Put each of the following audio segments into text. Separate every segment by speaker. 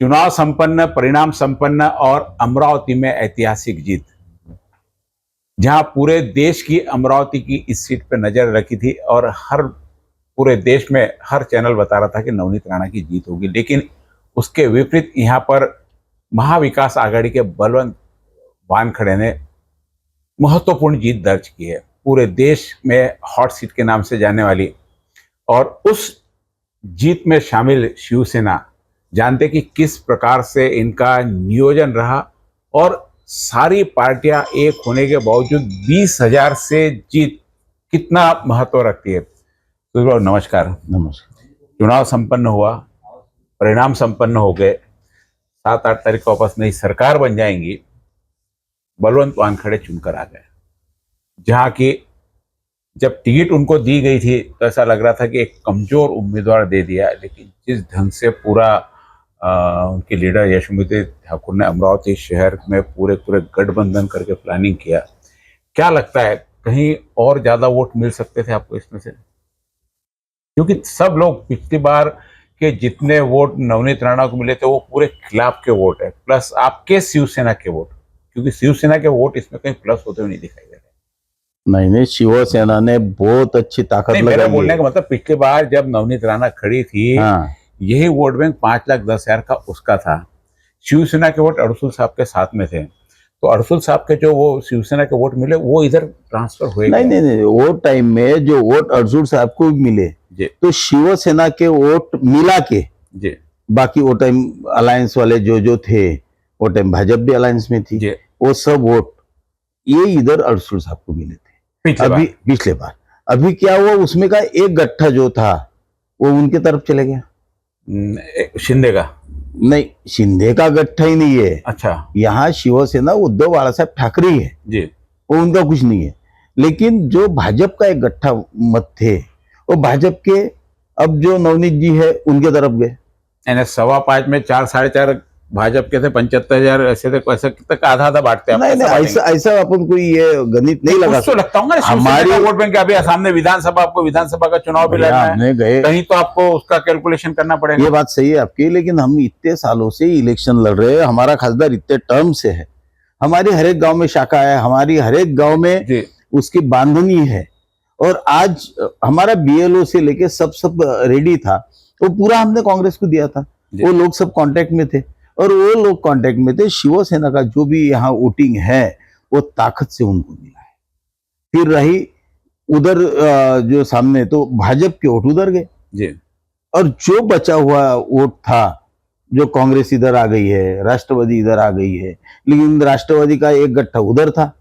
Speaker 1: चुनाव संपन्न, परिणाम संपन्न और अमरावती में ऐतिहासिक जीत, जहां पूरे देश की अमरावती की इस सीट पर नजर रखी थी और पूरे देश में हर चैनल बता रहा था कि नवनीत राणा की जीत होगी। लेकिन उसके विपरीत यहां पर महाविकास आघाड़ी के बलवंत वानखेड़े ने महत्वपूर्ण जीत दर्ज की है। पूरे देश में हॉट सीट के नाम से जाने वाली और उस जीत में शामिल शिवसेना जानते कि किस प्रकार से इनका नियोजन रहा और सारी पार्टियां एक होने के बावजूद 20,000 से जीत कितना महत्व रखती है। तो नमस्कार।
Speaker 2: नमस्कार।
Speaker 1: चुनाव संपन्न हुआ, परिणाम संपन्न हो गए, 7-8 तारीख को वापस नई सरकार बन जाएंगी। बलवंत वानखेड़े चुनकर आ गए, जहां की जब टिकट उनको दी गई थी तो ऐसा लग रहा था कि एक कमजोर उम्मीदवार दे दिया। लेकिन जिस ढंग से पूरा उनके लीडर यशोमती ठाकुर ने अमरावती शहर में पूरे गठबंधन करके प्लानिंग किया, क्या लगता है कहीं और ज्यादा वोट मिल सकते थे आपको इसमें से? क्योंकि सब लोग पिछली बार के जितने वोट नवनीत राणा को मिले थे वो पूरे खिलाफ के वोट है, प्लस आपके शिवसेना के वोट, क्योंकि शिवसेना के वोट इसमें कहीं प्लस होते हुए नहीं दिखाई दे रहे।
Speaker 2: नहीं, शिवसेना ने बहुत अच्छी ताकत लगाई।
Speaker 1: मेरा बोलने का मतलब पिछली बार जब नवनीत राणा खड़ी थी,
Speaker 2: हाँ।
Speaker 1: यही वोट बैंक 5,10,000 का उसका था। शिवसेना के वोट अड़सुल साहब के साथ में थे, तो अड़सुल साहब के जो वो शिवसेना के वोट मिले वो इधर ट्रांसफर हुए।
Speaker 2: नहीं, वो टाइम में जो वोट अड़सुल साहब को मिले तो शिवसेना के वोट मिला के जी, बाकी वो टाइम अलायंस वाले जो थे, वो टाइम भाजपा भी अलायंस में थी, वो सब वोट ये इधर अड़सुल साहब को मिले थे पिछले बार। अभी क्या हुआ, उसमें का एक गट्ठा जो था वो उनके तरफ चले गया।
Speaker 1: शिंदे का
Speaker 2: नहीं, शिंदे का गट्ठा ही नहीं है।
Speaker 1: अच्छा, यहाँ
Speaker 2: शिवसेना उद्धव बाळासाहेब ठाकरे है
Speaker 1: जी,
Speaker 2: वो उनका कुछ नहीं है। लेकिन जो भाजपा का एक गट्ठा मत थे वो भाजपा के अब जो नवनीत जी है उनके तरफ गए।
Speaker 1: 5.25 में 4-4.5 भाजपा के थे, 75,000 ऐसे थे, ऐसा तक आधा बांटते हैं।
Speaker 2: नहीं, ऐसा अपन कोई ये गणित नहीं लगा।
Speaker 1: तो लगता हूँ हमारी वोट बैंक अभी सामने विधानसभा, आपको विधानसभा का चुनाव भी लड़ना है,
Speaker 2: गए
Speaker 1: कहीं तो आपको उसका कैलकुलेशन करना पड़ेगा।
Speaker 2: ये बात सही है आपकी, लेकिन हम इतने सालों से इलेक्शन लड़ रहे हैं, हमारा खासदार इतने टर्म से है, हमारी हर एक गांव में शाखा है, हमारी हर एक गांव में उसकी बांधनी है। और आज हमारा बीएलओ से लेके सब रेडी था, वो पूरा हमने कांग्रेस को दिया था। वो लोग सब कांटेक्ट में थे और वो लोग कांटेक्ट में थे। शिवसेना का जो भी यहाँ वोटिंग है वो ताकत से उनको मिला है। फिर रही उधर जो सामने, तो भाजपा के वोट उधर गए और जो बचा हुआ वोट था, जो कांग्रेस इधर आ गई है, राष्ट्रवादी इधर आ गई है, लेकिन राष्ट्रवादी का एक गट्ठा उधर था,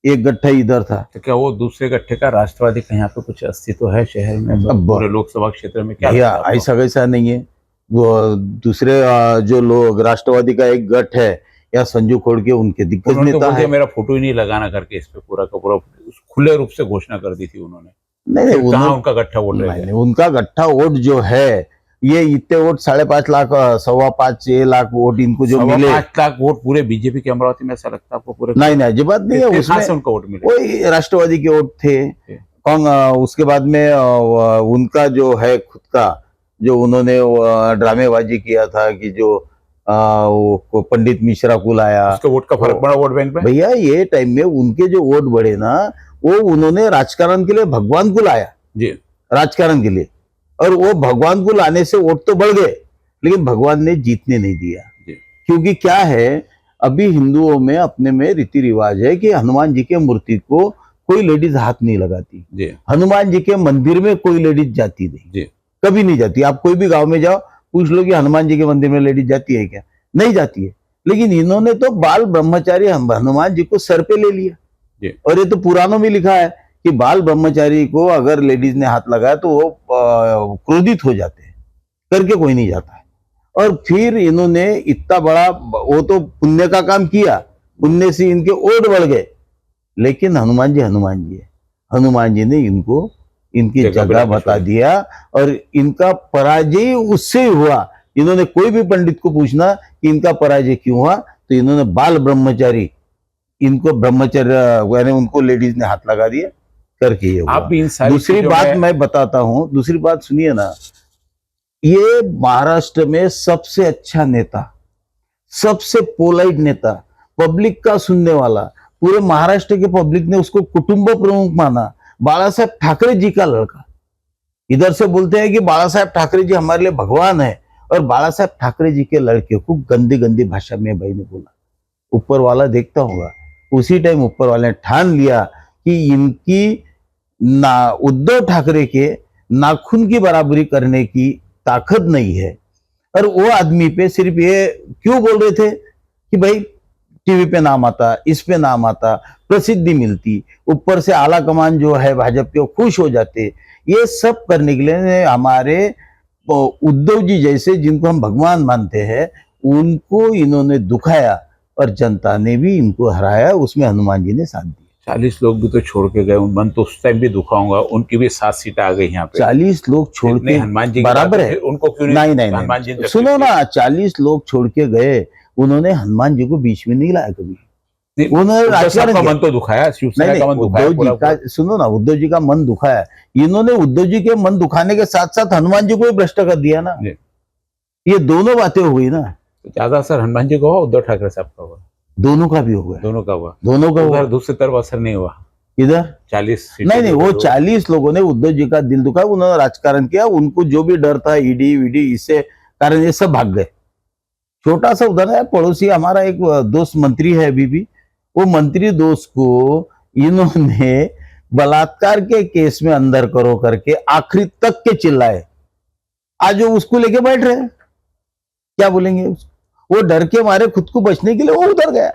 Speaker 2: एक गट्ठा इधर था।
Speaker 1: तो क्या वो दूसरे गट्ठे का राष्ट्रवादी का यहाँ पे कुछ अस्तित्व है शहर में, पूरे लोकसभा क्षेत्र में? क्या
Speaker 2: ऐसा कैसा नहीं है। वो दूसरे जो लोग, राष्ट्रवादी का एक गठ है या संजू खोड़के, उनके दिग्गज नेता है।
Speaker 1: मेरा फोटो ही नहीं लगाना करके इस पे पूरा का पूरा खुले रूप से घोषणा कर दी थी उन्होंने।
Speaker 2: नहीं,
Speaker 1: उनका गट्ठा वोट
Speaker 2: नहीं, उनका गट्ठा वोट जो है, ये इतने वोट 5.5 लाख, 5.25-6 लाख वोट इनको जो मिले,
Speaker 1: 5 लाख वोट पूरे बीजेपी के अमरावती में, ऐसा लगता है आपको? पूरे
Speaker 2: नहीं, अजीब बात नहीं है। उसमें
Speaker 1: उनका वोट मिले,
Speaker 2: वही राष्ट्रवादी के वोट थे। उसके बाद में उनका जो है खुद का, जो उन्होंने ड्रामेबाजी किया था कि जो पंडित मिश्रा को लाया,
Speaker 1: उसके वोट का फर्क पड़ा वोट बैंक में।
Speaker 2: भैया ये टाइम में उनके जो वोट बढ़े ना, वो उन्होंने राजकारण के लिए भगवान को लाया जी, राजकारण के लिए, और वो भगवान को लाने से वोट तो बढ़ गए, लेकिन भगवान ने जीतने नहीं दिया। क्योंकि क्या है, अभी हिंदुओं में अपने में रीति रिवाज है कि हनुमान जी के मूर्ति को कोई लेडीज हाथ नहीं लगाती। हनुमान जी के मंदिर में कोई लेडीज जाती नहीं, कभी नहीं जाती। आप कोई भी गांव में जाओ, पूछ लो कि हनुमान जी के मंदिर में लेडीज जाती है क्या? नहीं जाती है। लेकिन इन्होंने तो बाल ब्रह्मचारी हनुमान जी को सर पे ले लिया, और ये तो पुराणों में लिखा है कि बाल ब्रह्मचारी को अगर लेडीज ने हाथ लगाया तो वो क्रोधित हो जाते हैं, करके कोई नहीं जाता है। और फिर इन्होंने इतना बड़ा, वो तो पुण्य का काम किया, पुण्य से इनके वोट बढ़ गए, लेकिन हनुमान जी है। हनुमान जी ने इनको इनकी जगह बता दिया और इनका पराजय उससे हुआ। इन्होंने कोई भी पंडित को पूछना कि इनका पराजय क्यों हुआ, तो इन्होंने बाल ब्रह्मचारी, इनको ब्रह्मचर्य यानी उनको लेडीज ने हाथ लगा दिया, करके ये हुआ।
Speaker 1: आप भी
Speaker 2: दूसरी बात मैं बताता हूँ, दूसरी बात सुनिए ना, ये महाराष्ट्र में सबसे अच्छा नेता, सबसे पोलाइट नेता, पब्लिक का सुनने वाला, पूरे महाराष्ट्र के पब्लिक ने उसको कुटुंब प्रमुख माना, बाला साहेब ठाकरे जी का लड़का। इधर से बोलते हैं कि बाला साहेब ठाकरे जी हमारे लिए भगवान है, और बाला साहेब ठाकरे जी के लड़के को गंदी गंदी भाषा में भाई ने बोला। ऊपर वाला देखता होगा, उसी टाइम ऊपर वाले ने ठान लिया कि इनकी ना उद्धव ठाकरे के नाखून की बराबरी करने की ताकत नहीं है। और वो आदमी पे सिर्फ ये क्यों बोल रहे थे कि भाई टीवी पे नाम आता, इस पे नाम आता, प्रसिद्धि मिलती, ऊपर से आला कमान जो है भाजपा के खुश हो जाते। ये सब करने के लिए हमारे उद्धव जी जैसे जिनको हम भगवान मानते हैं उनको इन्होंने दुखाया, और जनता ने भी इनको हराया। उसमें हनुमान जी ने साथ दिया।
Speaker 1: 40 लोग भी तो छोड़ के गए, मन तो उस टाइम भी दुखा होगा, उनकी भी 7 सीटें आ गई यहाँ पे।
Speaker 2: 40 लोग छोड़ के
Speaker 1: हनुमान जी
Speaker 2: बराबर है,
Speaker 1: उनको क्यों
Speaker 2: नहीं
Speaker 1: हनुमान जी
Speaker 2: सुनो ना, 40 लोग छोड़ के गए, उन्होंने हनुमान जी को बीच में नहीं लाया कभी। उन्होंने राजकारण
Speaker 1: का मन तो दुखाया, शिवसेना का मन दुखाया,
Speaker 2: उद्धव जी का सुनो ना, उद्धव जी का मन दुखाया। इन्होंने उद्धव जी के मन दुखाने के साथ साथ हनुमान जी को भी भ्रष्ट कर दिया ना। ये दोनों बातें हो गई ना।
Speaker 1: ज्यादा असर हनुमान जी को हुआ, उद्धव ठाकरे साहब का हुआ?
Speaker 2: दोनों का भी हो गया,
Speaker 1: दोनों का हुआ,
Speaker 2: दोनों का हुआ।
Speaker 1: दूसरी तरफ असर नहीं हुआ।
Speaker 2: इधर
Speaker 1: 40
Speaker 2: नहीं, वो 40 लोगों ने उद्धव जी का दिल दुखाया, उन्होंने राजकारण किया। उनको जो भी डर था ईडी वीडी इससे कारण ये सब भाग गए। छोटा सा उदाहरण है, पड़ोसी हमारा एक दोस्त मंत्री है अभी भी, वो मंत्री दोस्त को इन्होंने बलात्कार के केस में अंदर करो करके आखिरी तक के चिल्लाए। आज वो उसको लेके बैठ रहे हैं, क्या बोलेंगे उसको? वो डर के मारे खुद को बचने के लिए वो उधर गया।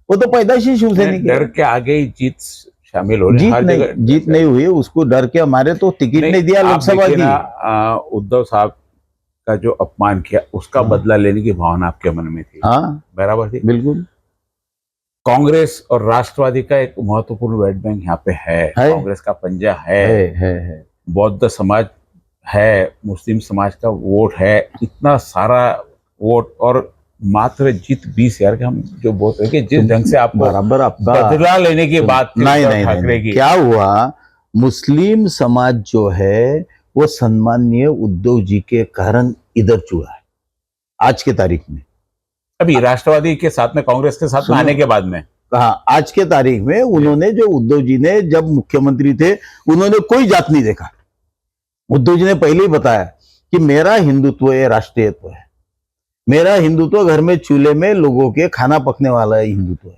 Speaker 2: वो तो पैदाशी शिवसैनिक है।
Speaker 1: डर के आगे ही जीत शामिल हो रही
Speaker 2: है। जीत नहीं हुई, उसको डर के हमारे तो टिकट नहीं दिया लोकसभा की।
Speaker 1: उद्धव साहब का जो अपमान किया उसका बदला लेने की भावना आपके मन में थी?
Speaker 2: हाँ,
Speaker 1: बराबर थी,
Speaker 2: बिल्कुल।
Speaker 1: कांग्रेस और राष्ट्रवादी का एक महत्वपूर्ण वोट बैंक यहाँ पे है। कांग्रेस का पंजा है। बौद्ध समाज है, मुस्लिम समाज का वोट है, इतना सारा वोट, और मात्र जीत 20,000 के। हम जो बोल रहे हैं कि जिस ढंग से आपको
Speaker 2: बराबर आपका
Speaker 1: बदला लेने की बात ठाकरे की,
Speaker 2: क्या हुआ? मुस्लिम समाज जो है वो सम्माननीय उद्धव जी के कारण इधर चुरा है आज के तारीख में।
Speaker 1: अभी राष्ट्रवादी के साथ में, कांग्रेस के साथ में आने के बाद में,
Speaker 2: हाँ, आज के तारीख में उन्होंने, जो उद्धव जी ने जब मुख्यमंत्री थे उन्होंने कोई जात नहीं देखा। उद्धव जी ने पहले ही बताया कि मेरा हिंदुत्व है, राष्ट्रीयत्व है। मेरा हिंदुत्व घर में चूल्हे में लोगों के खाना पकने वाला है हिंदुत्व है।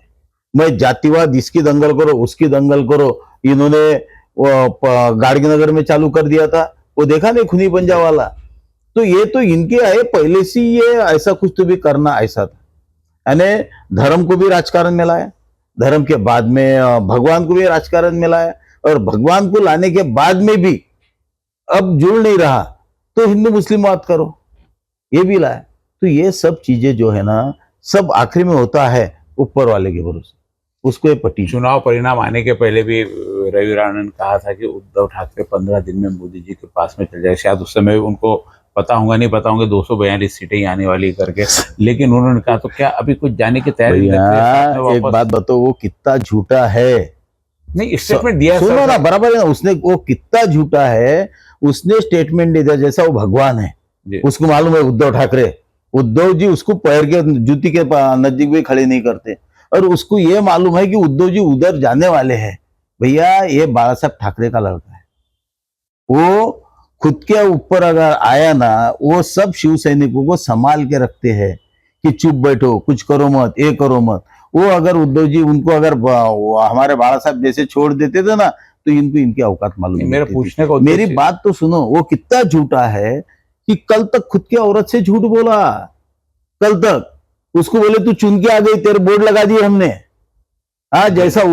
Speaker 2: मैं जातिवाद, इसकी दंगल करो उसकी दंगल करो, इन्होंने गाड़गीनगर में चालू कर दिया था, वो देखा नहीं, खूनी पंजा वाला। तो ये तो इनके आए पहले से ये ऐसा कुछ तो भी करना ऐसा था। यानी धर्म को भी राजकारण में लाया, धर्म के बाद में भगवान को भी राजकारण में लाया, और भगवान को लाने के बाद में भी अब जुड़ नहीं रहा तो हिंदू मुस्लिम बात करो, ये भी लाया। तो ये सब चीजें जो है ना, सब आखिरी में होता है ऊपर वाले के भरोसे, उसको ये पट्टी।
Speaker 1: चुनाव परिणाम आने के पहले भी रवि राणा ने कहा था कि उद्धव ठाकरे 15 दिन में मोदी जी के पास में चल जाए। शायद उस समय उनको पता होगा, नहीं पता होंगे 242 सीटें आने वाली करके, लेकिन उन्होंने कहा तो क्या अभी कुछ जाने की तैयारी?
Speaker 2: एक बात बताओ, वो कितना झूठा है।
Speaker 1: नहीं, स्टेटमेंट दिया,
Speaker 2: सुनो ना, बराबर है ना, उसने, वो कितना झूठा है, उसने स्टेटमेंट दे दिया जैसा वो भगवान है। उसको मालूम है उद्धव ठाकरे, उद्धव जी उसको पैर के जूती के नजदीक भी खड़े नहीं करते, और उसको ये मालूम है कि उद्धव जी उधर जाने वाले हैं। भैया, ये बाला साहब ठाकरे का लड़का है, वो खुद के ऊपर अगर आया ना, वो सब शिव सैनिकों को संभाल के रखते हैं कि चुप बैठो, कुछ करो मत, ये करो मत। वो अगर उद्धव जी उनको अगर हमारे बाला साहब जैसे छोड़ देते थे ना, तो इनको इनकी औकात मालूम नहीं।
Speaker 1: मेरा पूछने को,
Speaker 2: मेरी बात तो सुनो, वो कितना झूठा है कि कल तक खुद की औरत से झूठ बोला। कल तक उसको बोले तू चुन के आ गई, तेरे बोर्ड लगा दिए हमने। हाँ, जैसा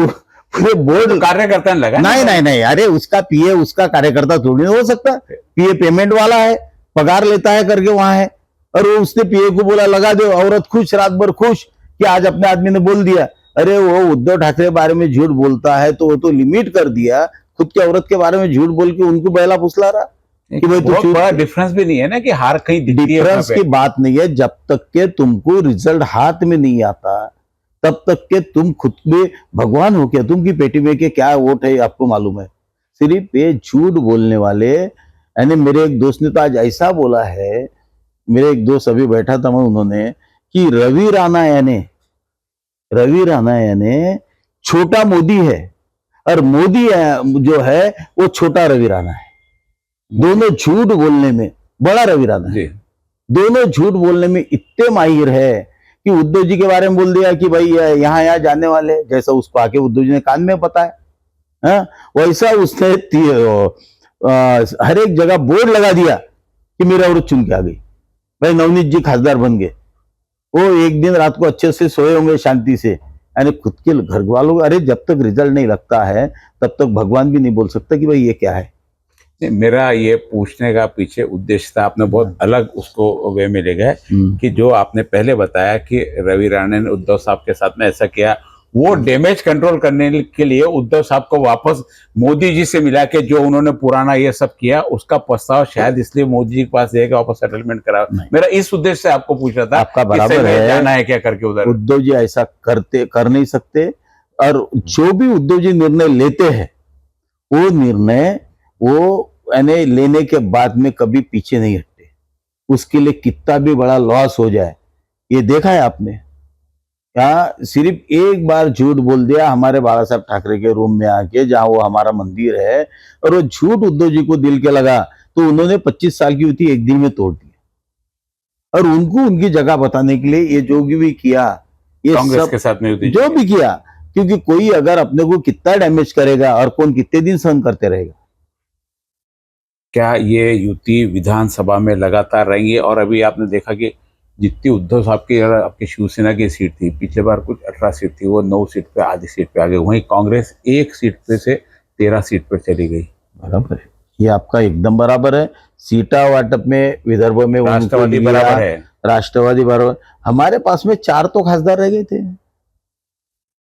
Speaker 2: पूरे बोर्ड
Speaker 1: कार्यकर्ता लगा।
Speaker 2: नहीं, अरे उसका पीए उसका कार्यकर्ता थोड़ी हो सकता। पीए पेमेंट वाला है, पगार लेता है करके वहां है, और वो उसने पीए को बोला लगा दो। औरत खुश, रात भर खुश कि आज अपने आदमी ने बोल दिया। अरे वो उद्धव ठाकरे बारे में झूठ बोलता है तो वो तो लिमिट कर दिया, खुद की औरत के बारे में झूठ बोल के उनको बहला फुसला रहा कि भाई तो
Speaker 1: बड़ा डिफरेंस भी नहीं है ना, कि हार कहीं दिखती है।
Speaker 2: डिफरेंस की बात नहीं है, जब तक के तुमको रिजल्ट हाथ में नहीं आता तब तक के तुम खुद में भगवान हो क्या? तुम की पेटी में के क्या वोट है आपको मालूम है? सिर्फ ये झूठ बोलने वाले यानी मेरे एक दोस्त ने तो आज ऐसा बोला है, मेरे एक दोस्त अभी बैठा था मैं, उन्होंने कि रवि राणा यानी छोटा मोदी है और मोदी जो है वो छोटा रवि राणा है। दोनों झूठ बोलने में बड़ा रवि राणा है, दोनों झूठ बोलने में इतने माहिर है कि उद्धव जी के बारे में बोल दिया कि भाई यहाँ जाने वाले, जैसा उसको आके उद्धव जी ने कान में पता है, वैसा उसने हर एक जगह बोर्ड लगा दिया कि मेरा औरत चुन के आ गई, भाई नवनीत जी खासदार बन गए। वो एक दिन रात को अच्छे से सोए होंगे शांति से, यानी खुद के घर वालों, अरे जब तक रिजल्ट नहीं लगता है तब तक भगवान भी नहीं बोल सकता कि भाई ये क्या है।
Speaker 1: मेरा ये पूछने का पीछे उद्देश्य था, आपने बहुत अलग उसको वे में ले गए कि जो आपने पहले बताया कि रवि राणा ने उद्धव साहब के साथ में ऐसा किया, वो डैमेज कंट्रोल करने के लिए उद्धव साहब को वापस मोदी जी से मिला के जो उन्होंने पुराना ये सब किया उसका प्रस्ताव शायद इसलिए मोदी जी के पास जाएगा, वापस सेटलमेंट करा। मेरा इस उद्देश्य से आपको पूछ रहा था,
Speaker 2: आपका बराबर है,
Speaker 1: जाना है क्या करके उधर।
Speaker 2: उद्धव जी ऐसा कर नहीं सकते, और जो भी उद्धव जी निर्णय लेते हैं वो निर्णय वो यानी लेने के बाद में कभी पीछे नहीं हटते, उसके लिए कितना भी बड़ा लॉस हो जाए। ये देखा है आपने, क्या सिर्फ एक बार झूठ बोल दिया हमारे बाला साहब ठाकरे के रूम में आके, जहां वो हमारा मंदिर है, और वो झूठ उद्धव जी को दिल के लगा तो उन्होंने 25 साल की युति एक दिन में तोड़ दी। और उनको उनकी जगह बताने के लिए ये जो भी किया, ये
Speaker 1: कांग्रेस के साथ में
Speaker 2: जो भी किया, क्योंकि कोई अगर अपने को कितना डैमेज करेगा और कौन कितने दिन सहन करते रहेगा।
Speaker 1: क्या ये युति विधानसभा में लगातार रहेंगी? और अभी आपने देखा कि जितनी उद्धव साहब की आपकी शिवसेना की सीट थी, पिछले बार कुछ 18 सीट थी, वो 9 सीट पे, आधी सीट पे आ गई। वहीं कांग्रेस 1 सीट पे से 13 सीट पर चली गई।
Speaker 2: बराबर है, ये आपका एकदम बराबर है। सीटा वाटप में विदर्भ में
Speaker 1: राष्ट्रवादी बराबर है,
Speaker 2: राष्ट्रवादी बराबर। हमारे पास में 4 तो खासदार रह गए थे,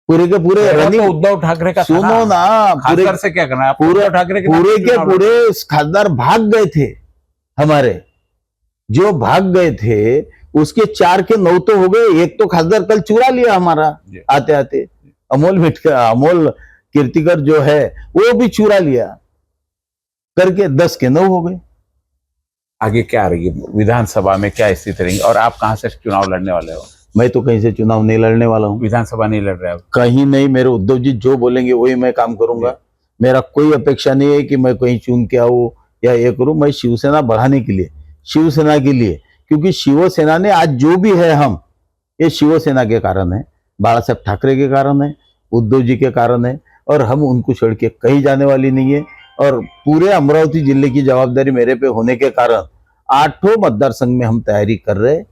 Speaker 2: पूरे के पूरे
Speaker 1: तो उद्धव ठाकरे का।
Speaker 2: सुनो ना,
Speaker 1: पूरे से क्या करना है,
Speaker 2: पूरे
Speaker 1: ठाकरे के
Speaker 2: पूरे खासदार भाग गए थे हमारे, जो भाग गए थे उसके 4 के 9 तो हो गए। एक तो खासदार कल चुरा लिया हमारा आते आते, अमोल कीर्तिकर जो है वो भी चुरा लिया करके 10 के 9 हो गए।
Speaker 1: आगे क्या रही विधानसभा में, क्या स्थिति रहेगी? और आप कहां से चुनाव लड़ने वाले हो?
Speaker 2: मैं तो कहीं से चुनाव नहीं लड़ने वाला हूँ,
Speaker 1: विधानसभा नहीं लड़ रहे हो?
Speaker 2: कहीं नहीं। मेरे उद्धव जी जो बोलेंगे वही मैं काम करूंगा। मेरा कोई अपेक्षा नहीं है कि मैं कहीं चुन के आऊं या ये करूं। मैं शिवसेना बढ़ाने के लिए, शिवसेना के लिए, क्योंकि शिवसेना ने आज जो भी है हम, ये शिवसेना के कारण है, बाला साहब ठाकरे के कारण है, उद्धव जी के कारण है, और हम उनको छोड़ के कहीं जाने वाली नहीं है। और पूरे अमरावती जिले की जवाबदारी मेरे पे होने के कारण 8 मतदार संघ में हम तैयारी कर रहे,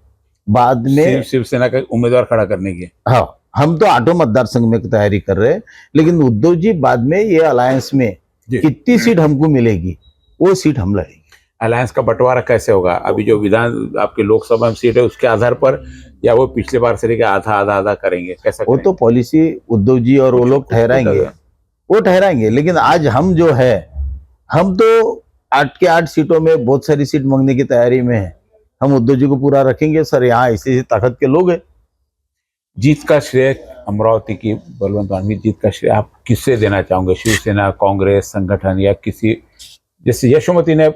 Speaker 2: बाद में
Speaker 1: शिवसेना का उम्मीदवार खड़ा करने की।
Speaker 2: हाँ, हम तो 8 मतदार संघ में तैयारी कर रहे हैं, लेकिन उद्धव जी बाद में ये अलायंस में कितनी सीट हमको मिलेगी वो सीट हम लड़ेंगे।
Speaker 1: अलायंस का बंटवारा कैसे होगा? अभी जो विधान आपके लोकसभा में सीट है उसके आधार पर, या वो पिछले बार से लेकर आधा करेंगे? कैसा
Speaker 2: वो तो पॉलिसी उद्धव जी और वो लोग ठहराएंगे, लेकिन आज हम जो है, हम तो 8 के 8 सीटों में बहुत सारी सीट मांगने की तैयारी में है। हम उद्धव जी को पूरा रखेंगे सर, यहाँ ऐसी ताकत के लोग हैं।
Speaker 1: जीत का श्रेय अमरावती की बलवंत मानवी जीत का श्रेय आप किससे देना चाहोगे? शिवसेना, कांग्रेस, संगठन, या किसी? जैसे यशोमती ने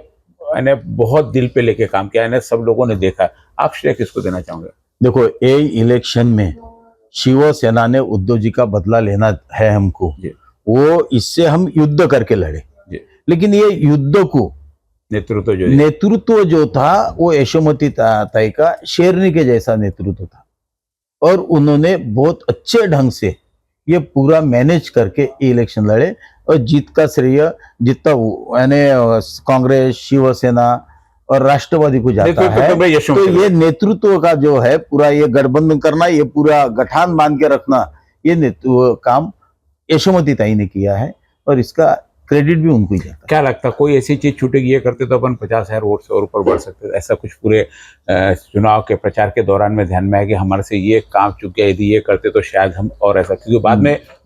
Speaker 1: बहुत दिल पे लेके काम किया है, सब लोगों ने देखा, आप श्रेय किसको देना चाहोगे?
Speaker 2: देखो, ये इलेक्शन में शिवसेना ने उद्धव जी का बदला लेना है हमको, वो इससे हम युद्ध करके लड़े, लेकिन ये युद्ध को नेतृत्व जो था वो यशोमती ताई का शेरनी के जैसा नेतृत्व था, और उन्होंने बहुत अच्छे ढंग से ये पूरा मैनेज करके इलेक्शन लड़े, और जीत का श्रेय जितना यानी कांग्रेस, शिवसेना और राष्ट्रवादी को जाता है। तो ये नेतृत्व का जो है पूरा ये गठबंधन करना, ये पूरा गठान मान के रखना, ये नेतृत्व काम यशोमती ताई ने किया है, और इसका क्रेडिट भी उनको ही जाता है।
Speaker 1: क्या लगता है कोई ऐसी चीज छूटेगी, ये करते तो अपन 50,000 वोट से और ऊपर बढ़ सकते? ऐसा कुछ पूरे चुनाव के प्रचार के दौरान में ध्यान में आया कि हमारे से ये काम चूक गया, यदि ये करते तो शायद हम और ऐसा? क्योंकि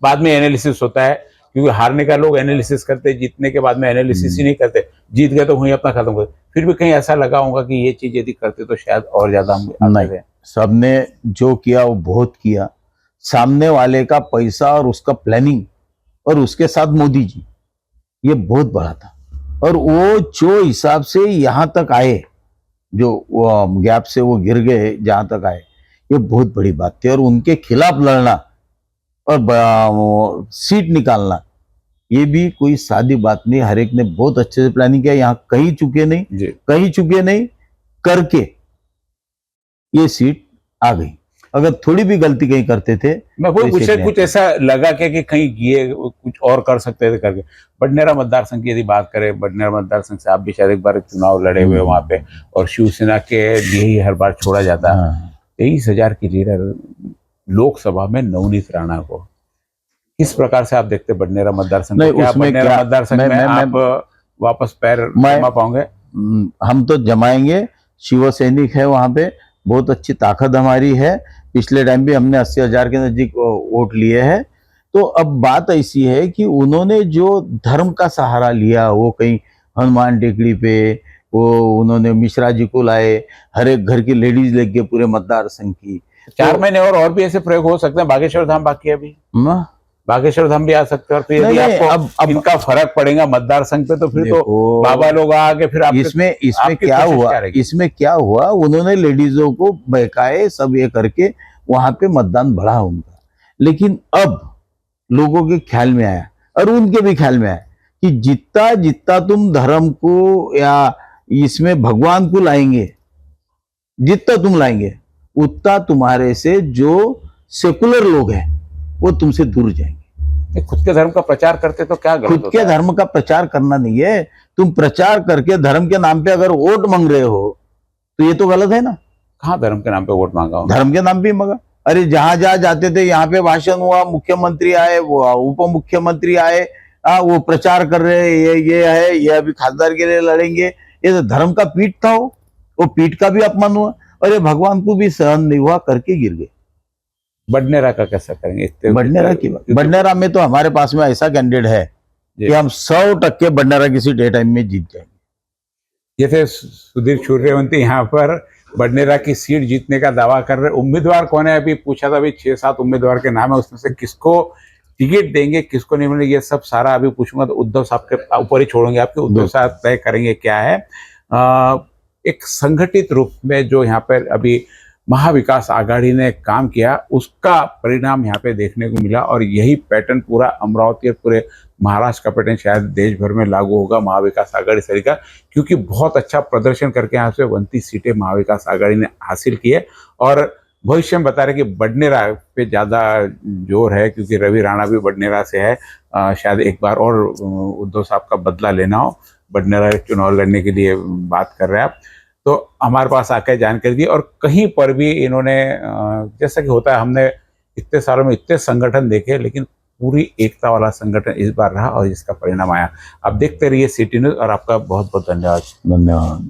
Speaker 1: बाद में एनालिसिस होता है, क्योंकि हारने का लोग एनालिसिस करते, जीतने के बाद में एनालिसिस ही नहीं करते। जीत गए तो वहीं अपना खत्म करते। फिर भी कहीं ऐसा लगा होगा कि ये चीज यदि करते तो शायद और ज्यादा हम
Speaker 2: नहीं, सबने जो किया वो बहुत किया। सामने वाले का पैसा और उसका प्लानिंग, और उसके साथ मोदी जी, ये बहुत बड़ा था। और वो जो हिसाब से यहाँ तक आए, जो गैप से वो गिर गए जहां तक आए, ये बहुत बड़ी बात थी। और उनके खिलाफ लड़ना और वो सीट निकालना, ये भी कोई सादी बात नहीं। हर एक ने बहुत अच्छे से प्लानिंग किया, यहाँ कहीं चुके नहीं करके ये सीट आ गई। अगर थोड़ी भी गलती कहीं करते थे,
Speaker 1: मैं वो कुछ ऐसा लगा कि कहीं ये कुछ और कर सकते थे करके। बडनेरा मतदार संघ की यदि बात करें, बडनेरा मतदार संघ से आप भी शायद एक बार चुनाव लड़े हुए वहां पे, और शिवसेना के लिए ही हर बार छोड़ा जाता। 23,000 की लीडर लोकसभा में नवनीत राणा को किस प्रकार से आप देखते बडनेरा मतदार संघ? बडनेरा मतदार संघ में आप वापस पैर जमा पाओगे?
Speaker 2: हम तो जमाएंगे। शिव सैनिक है वहां पे, बहुत अच्छी ताकत हमारी है। पिछले टाइम भी हमने 80,000 के नजदीक वोट लिए हैं। तो अब बात ऐसी है कि उन्होंने जो धर्म का सहारा लिया, वो कहीं हनुमान टेकड़ी पे वो उन्होंने मिश्रा जी को लाए, हर एक घर की लेडीज लेके पूरे मतदार संघ की।
Speaker 1: 4 महीने और भी ऐसे प्रयोग हो सकते हैं। बागेश्वर धाम बाकी है अभी, बागेश्वर धाम भी आ सकते हैं। और फिर यदि आपको अब इनका फर्क पड़ेगा मतदार संघ पे, तो फिर तो बाबा लोग आगे फिर
Speaker 2: इसमें क्या हुआ, उन्होंने लेडीजों को बहकाए, सब ये करके वहां पे मतदान बढ़ा उनका। लेकिन अब लोगों के ख्याल में आया और उनके भी ख्याल में आया कि जितना जितना तुम धर्म को या इसमें भगवान को लाएंगे, जितना तुम लाएंगे, उतना तुम्हारे से जो सेकुलर लोग हैं वो तुमसे दूर जाएंगे।
Speaker 1: खुद के धर्म का प्रचार करते तो क्या गलत
Speaker 2: खुद के धर्म का प्रचार करना नहीं है। तुम प्रचार करके धर्म के नाम पे अगर वोट मांग रहे हो तो ये तो गलत है ना।
Speaker 1: कहाँ धर्म के नाम पे वोट मांगा हूं?
Speaker 2: धर्म के नाम पे मांगा। अरे जहां जहां जाते थे, यहाँ पे भाषण हुआ, मुख्यमंत्री आए, वो उप मुख्यमंत्री आए, वो प्रचार कर रहे हैं, ये है, ये अभी खासदार के लिए लड़ेंगे। ये तो धर्म का पीठ था, वो पीठ का भी अपमान हुआ और ये भगवान को भी सहन नहीं हुआ, करके गिर गए।
Speaker 1: बडनेरा का कैसा करेंगे?
Speaker 2: बडनेरा में तो हमारे पास में ऐसा कैंडिडेट है कि हम 100% बडनेरा की सीट ए टाइम में जीत जाएंगे।
Speaker 1: ये थे सुधीर सूर्यवंशी, यहाँ पर बडनेरा की सीट जीतने का दावा कर रहे। उम्मीदवार कौन है अभी पूछा था, अभी 6-7 उम्मीदवार के नाम है, उसमें से किसको टिकट देंगे, किसको नहीं मिलेगी, ये सब सारा अभी पूछूंगा तो उद्धव साहब के ऊपर ही छोड़ेंगे। आपके उद्धव साहब तय करेंगे क्या है। एक संगठित रूप में जो यहाँ पर अभी महाविकास आघाड़ी ने काम किया, उसका परिणाम यहाँ पे देखने को मिला। और यही पैटर्न पूरा अमरावती और पूरे महाराष्ट्र का पैटर्न शायद देश भर में लागू होगा महाविकास आघाड़ी सरी का, क्योंकि बहुत अच्छा प्रदर्शन करके यहाँ से 29 सीटें महाविकास आघाड़ी ने हासिल की है। और भविष्य में बता रहे कि बडनेरा पे ज़्यादा जोर है, क्योंकि रवि राणा भी बडनेरा से है। शायद एक बार और उद्धव साहब का बदला लेना हो, बडनेरा चुनाव लड़ने के लिए बात कर रहे हैं आप, तो हमारे पास आकर जानकारी दी। और कहीं पर भी इन्होंने, जैसा कि होता है, हमने इतने सालों में इतने संगठन देखे, लेकिन पूरी एकता वाला संगठन इस बार रहा और इसका परिणाम आया। आप देखते रहिए सिटी न्यूज़ और आपका बहुत बहुत धन्यवाद।